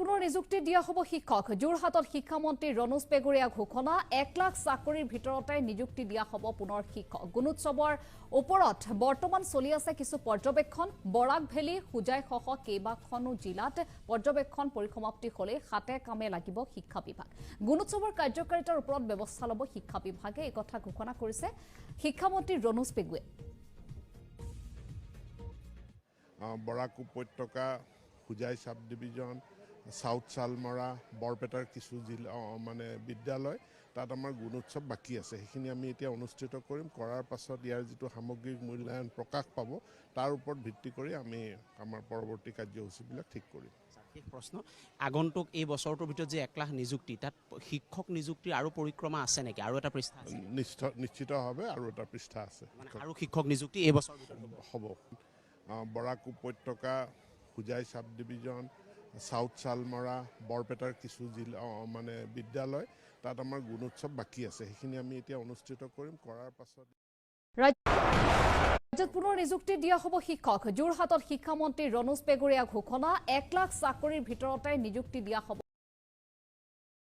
পুনৰ নিযুক্তি দিয়া হ'ব শিক্ষক যোৰহাটত শিক্ষামন্ত্ৰী ৰণোজ পেগুৰীয়া ঘোষণা 1 লাখ চাকৰিৰ ভিতৰতে নিযুক্তি দিয়া হ'ব পুনৰ শিক্ষক গুণোৎসৱৰ ওপৰত বৰ্তমান চলি আছে কিছু পৰ্যবেক্ষণ বৰাক ভেলী হুজাই সহ কেইবাখনো জিলাত পৰ্যবেক্ষণ পৰিসমাপ্তি হলে হাতে কামে লাগিব শিক্ষা বিভাগ গুণোৎসৱৰ কাৰ্যকাৰিতাৰ ওপৰত ব্যৱস্থা ল'ব শিক্ষা বিভাগে এই কথা ঘোষণা কৰিছে শিক্ষামন্ত্ৰী ৰণোজ পেগুৱে বৰাক উপত্যকা হুজাই সাব ডিভিজন সাউথ সালমৰা বৰপেটাৰ কিছু জিলা বিদ্যালয় তাত আমাৰ গুণোৎসৱ বাকি আছে সেইখিনি আমি এতিয়া অনুষ্ঠিত কৰিম কৰাৰ পাছত ইয়াৰ যিটো সামগ্ৰিক মূল্যায়ন প্ৰকাশ পাব তাৰ ওপৰত ভিত্তি কৰি আমি আমাৰ পৰৱৰ্তী কাৰ্যসূচীবিলাক ঠিক কৰিম এক প্ৰশ্ন আগন্তুক এই বছৰটোৰ ভিতৰত যে 1 লাখ নিযুক্তি তাত শিক্ষক নিযুক্তিৰ আৰু পৰিক্ৰমা আছে নেকি আৰু এটা পৃষ্ঠা আছে নিশ্চিতভাৱে আৰু এটা পৃষ্ঠা আছে আৰু শিক্ষক নিযুক্তি এই বছৰ হ'ব বৰাক উপত্যকা হুজাই সাব ডিভিজন সাউথ সালমৰা বৰপেটাৰ কিছু জিলা বিদ্যালয় তাত আমাৰ গুণোৎসৱ বাকি আছে সেইখিনি আমি এতিয়া অনুষ্ঠিত কৰিম কৰাৰ পাছত ৰাজ্যত পুনৰ নিযুক্তি দিয়া হ'ব শিক্ষক যোৰহাটত শিক্ষামন্ত্ৰী ৰণোজ পেগুৰীয়া ঘোষণা 1 লাখ চাকৰিৰ ভিতৰতে নিযুক্তি দিয়া হ'ব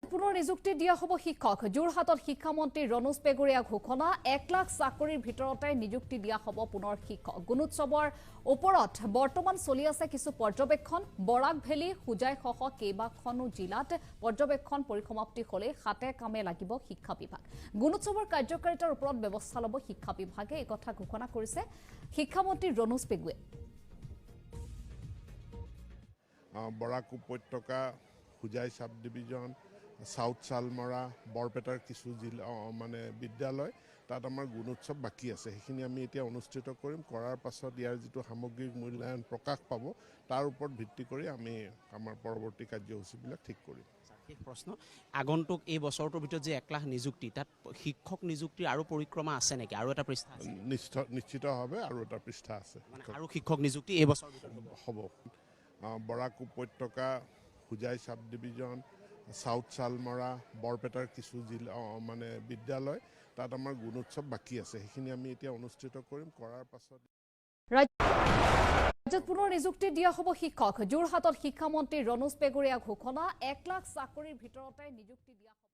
পুনৰ নিযুক্তি দিয়া হ'ব শিক্ষক যোৰহাটত শিক্ষামন্ত্ৰী ৰণোজ পেগুৰীয়া ঘোষণা 1 লাখ চাকৰিৰ ভিতৰতে নিযুক্তি দিয়া হ'ব পুনৰ শিক্ষক গুণোৎসৱৰ ওপৰত বৰ্তমান চলি আছে কিছু পৰ্যবেক্ষণ বৰাক ভেলী হুজাই সহ কেইবাখনো জিলাত পৰ্যবেক্ষণ পৰিসমাপ্তি হলে হাতে কামে লাগিব শিক্ষা বিভাগ গুণোৎসৱৰ কাৰ্যকাৰিতাৰ ওপৰত ব্যৱস্থা ল'ব শিক্ষা বিভাগে এই কথা ঘোষণা কৰিছে শিক্ষামন্ত্ৰী ৰণোজ পেগুৱে বৰাক উপত্যকা হুজাই সাব ডিভিজন সাউথ সালমৰা বৰপেটাৰ কিছু জিলা বিদ্যালয় তাত আমাৰ গুণোৎসৱ বাকি আছে সেইখিনি আমি এতিয়া অনুষ্ঠিত কৰিম কৰাৰ পাছত ইয়াৰ যিটো সামগ্ৰিক মূল্যায়ন প্ৰকাশ পাব তাৰ ওপৰত ভিত্তি কৰি আমি আমাৰ পৰৱৰ্তী কাৰ্যসূচীবিলাক ঠিক কৰিম এক প্ৰশ্ন আগন্তুক এই বছৰটোৰ ভিতৰত যে 1 লাখ নিযুক্তি তাত শিক্ষক নিযুক্তিৰ আৰু পৰিক্ৰমা আছে নেকি আৰু এটা পৃষ্ঠা আছে নিশ্চিতভাৱে আৰু এটা পৃষ্ঠা আছে আৰু শিক্ষক নিযুক্তি এই বছৰ হ'ব বৰাক উপত্যকা হুজাই সাব ডিভিজন সাউথ সালমৰা বৰপেটাৰ কিছু জিলা বিদ্যালয় তাত আমাৰ গুণোৎসৱ বাকি আছে সেইখিনি আমি এতিয়া অনুষ্ঠিত কৰিম কৰাৰ পাছত ৰাজ্যত পুনৰ নিযুক্তি দিয়া হ'ব শিক্ষক যোৰহাটত শিক্ষামন্ত্ৰী ৰণোজ পেগুৰীয়া ঘোষণা 1 লাখ চাকৰিৰ ভিতৰতে নিযুক্তি দিয়া হ'ব